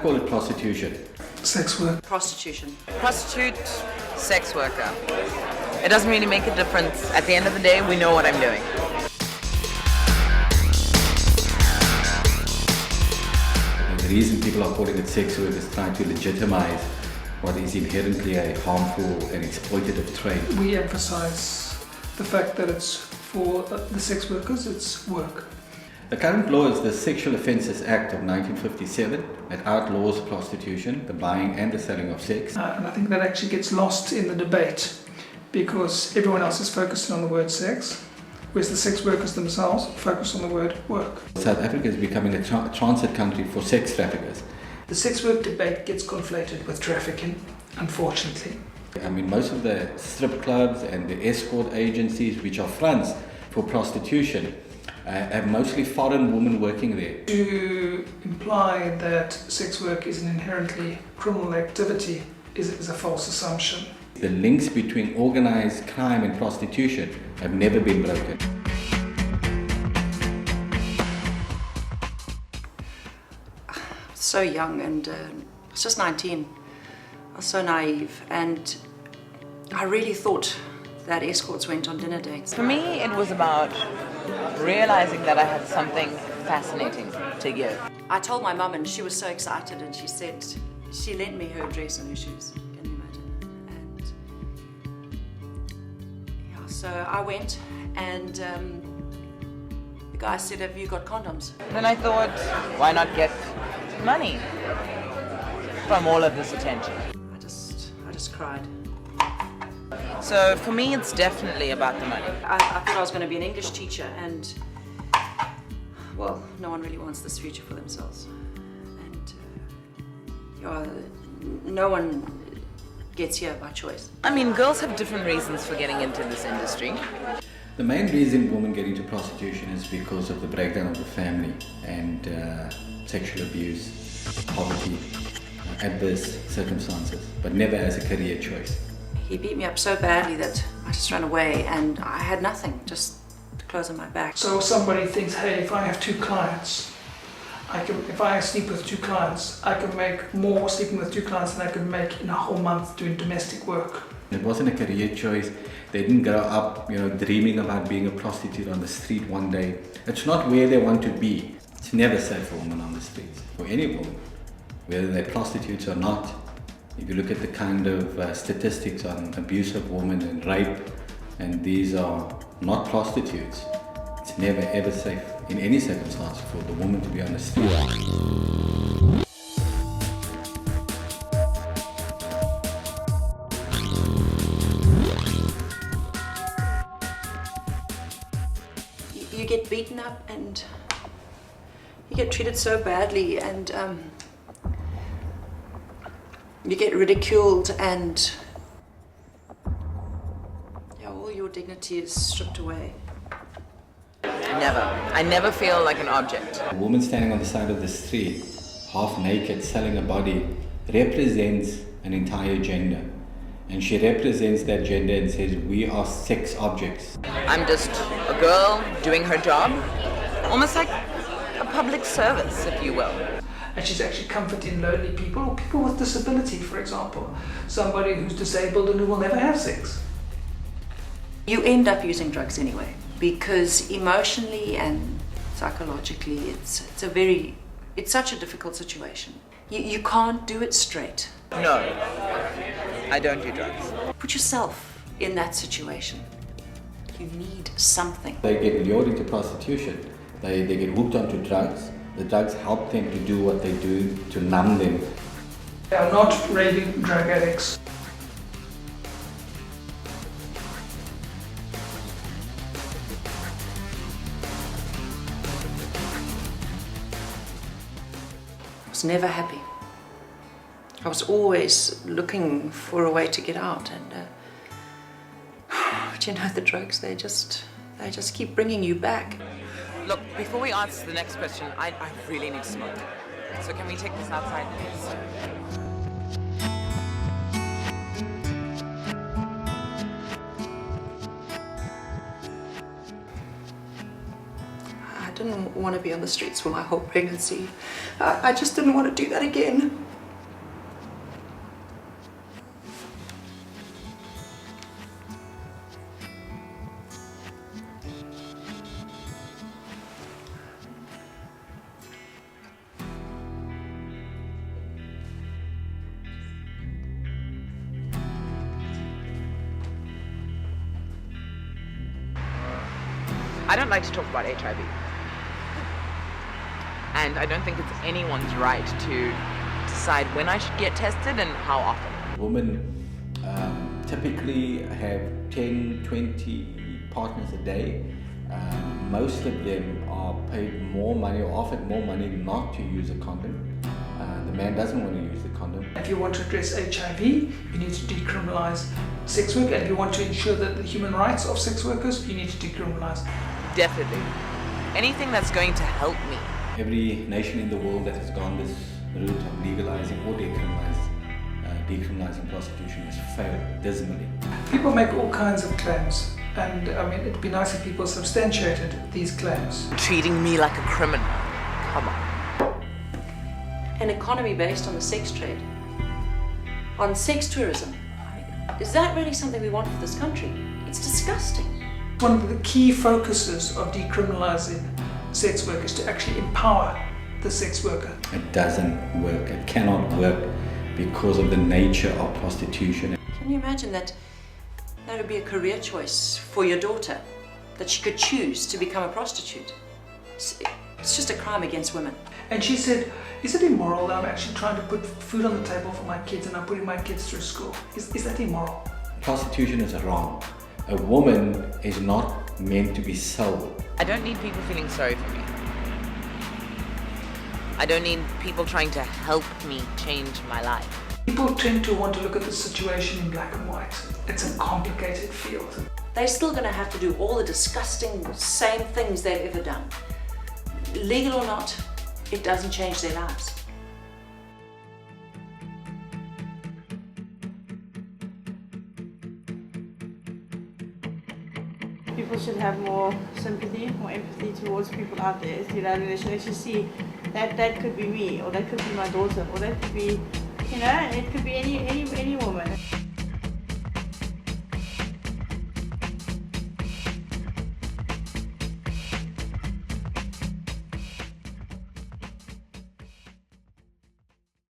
call it prostitution. Sex work. Prostitution. Prostitute, sex worker. It doesn't really make a difference. At the end of the day, we know what I'm doing. And the reason people are calling it sex work is trying to legitimize what is inherently a harmful and exploitative trade. We emphasize the fact that it's for the sex workers, it's work. The current law is the Sexual Offences Act of 1957. It outlaws prostitution, the buying and the selling of sex. And I think that actually gets lost in the debate because everyone else is focusing on the word sex, whereas the sex workers themselves focus on the word work. South Africa is becoming a transit country for sex traffickers. The sex work debate gets conflated with trafficking, unfortunately. I mean, most of the strip clubs and the escort agencies, which are fronts for prostitution, have mostly foreign women working there. To imply that sex work is an inherently criminal activity is a false assumption. The links between organized crime and prostitution have never been broken. So young and I was just 19. I was so naive and I really thought that escorts went on dinner dates. For me, it was about realizing that I had something fascinating to give. I told my mum and she was so excited and she said, she lent me her dress and her shoes. Can you imagine? And yeah, so I went and the guy said, have you got condoms? Then I thought, why not get money from all of this attention? I just cried. So for me, it's definitely about the money. I thought I was going to be an English teacher and, well, no one really wants this future for themselves. And no one gets here by choice. I mean, girls have different reasons for getting into this industry. The main reason women get into prostitution is because of the breakdown of the family and sexual abuse, poverty, adverse circumstances, but never as a career choice. He beat me up so badly that I just ran away and I had nothing, just clothes on my back. So somebody thinks, hey, if I have two clients, if I sleep with two clients, I can make more sleeping with two clients than I could make in a whole month doing domestic work. It wasn't a career choice. They didn't grow up, dreaming about being a prostitute on the street one day. It's not where they want to be. It's never safe for women on the streets, for any woman, whether they're prostitutes or not. If you look at the kind of statistics on abuse of women and rape, and these are not prostitutes, it's never ever safe in any circumstance for the woman to be on the street. You get beaten up and you get treated so badly and you get ridiculed and all your dignity is stripped away. Never. I never feel like an object. A woman standing on the side of the street, half naked, selling a body, represents an entire gender. And she represents that gender and says, we are sex objects. I'm just a girl doing her job, almost like a public service, if you will. And she's actually comforting lonely people or people with disability, for example. Somebody who's disabled and who will never have sex. You end up using drugs anyway because emotionally and psychologically it's such a difficult situation. You can't do it straight. No, I don't do drugs. Put yourself in that situation. You need something. They get lured into prostitution. They get hooked onto drugs. The drugs help them to do what they do to numb them. They are not raving drug addicts. I was never happy. I was always looking for a way to get out and but the drugs, they just keep bringing you back. Look, before we answer the next question, I really need to smoke. So can we take this outside, please? didn't want to be on the streets for my whole pregnancy. I just didn't want to do that again. I don't like to talk about HIV. And I don't think it's anyone's right to decide when I should get tested and how often. Women typically have 10, 20 partners a day. Most of them are paid more money or offered more money not to use a condom. The man doesn't want to use the condom. If you want to address HIV, you need to decriminalise sex work, and if you want to ensure that the human rights of sex workers, you need to decriminalise. Definitely. Anything that's going to help me. Every nation in the world that has gone this route of legalizing or decriminalizing prostitution has failed dismally. People make all kinds of claims, and I mean, it'd be nice if people substantiated these claims. Treating me like a criminal. Come on. An economy based on the sex trade, on sex tourism. Is that really something we want for this country? It's disgusting. One of the key focuses of decriminalising sex work is to actually empower the sex worker. It doesn't work. It cannot work because of the nature of prostitution. Can you imagine that would be a career choice for your daughter, that she could choose to become a prostitute? It's just a crime against women. And she said, is it immoral that I'm actually trying to put food on the table for my kids and I'm putting my kids through school? Is that immoral? Prostitution is wrong. A woman is not meant to be sold. I don't need people feeling sorry for me. I don't need people trying to help me change my life. People tend to want to look at the situation in black and white. It's a complicated field. They're still going to have to do all the disgusting same things they've ever done. Legal or not, it doesn't change their lives. People should have more sympathy, more empathy towards people out there. You know, they should actually see that could be me, or that could be my daughter, or that could be, you know, it could be any woman.